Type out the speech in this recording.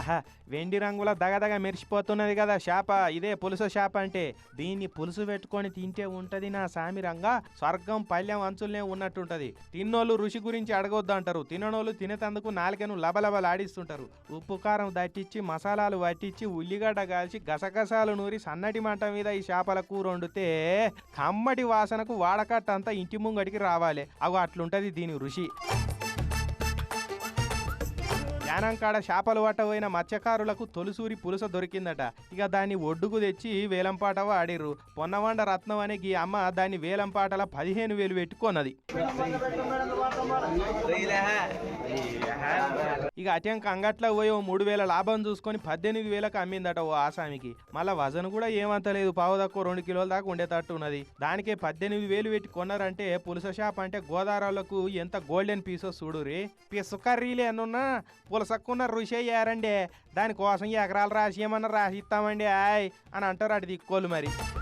ఆహా వెండి రంగుల దగదగ మెరిసిపోతున్నది కదా చేప, ఇదే పులుసు చేప అంటే. దీన్ని పులుసు పెట్టుకొని తింటే ఉంటది నా సామిరంగా స్వర్గం పల్లెం అంచులనే ఉన్నట్టుంటది. తిన్నోళ్ళు రుచి గురించి అడగొద్దు అంటారు, తిననోళ్ళు తినేతందుకు నాలుకను లబలబలాడిస్తుంటారు. ఉప్పు కారం దట్టించి మసాలాలు వట్టించి ఉల్లిగడ్డ కాల్చి గసగసాలు నూరి సన్నటి మంట మీద ఈ చేపల కూర వండితే కమ్మటి వాసనకు వాడకట్టంతా ఇంటి ముంగడికి రావాలి. అగో అట్లుంటది దీని రుచి. యానంకాడ చేపలు పట్టబోయిన మత్స్యకారులకు తొలిసూరి పులుస దొరికిందట. ఇక దాన్ని ఒడ్డుకు తెచ్చి వేలంపాట ఆడిర్రు. పొన్నవాండ రత్నం అనే ఈ అమ్మ దాన్ని వేలంపాటల 15,000 పెట్టుకున్నది. ఇక అటెంక అంగట్లో పోయి 3,000 లాభం చూసుకొని 18,000కు అమ్మిందట ఓ ఆసామికి. మళ్ళా వజన్ కూడా ఏమంత లేదు, పావు తక్కువ 2 కిలోల దాకా ఉండేటట్టు ఉన్నది. దానికే 18,000 పెట్టి కొన్నారంటే పులుస షాప్ అంటే గోదావరాలకు ఎంత గోల్డెన్ పీసో చూడురి. పిసు కర్రీలు ఎన్నున్నా పులసక్కున్న రుచి అయ్యారండి, దానికోసం ఎకరాలు రాసి ఏమన్నా రాసి ఇస్తామండి ఆయ్ అని అంటారు అటు దిక్కోళ్ళు మరి.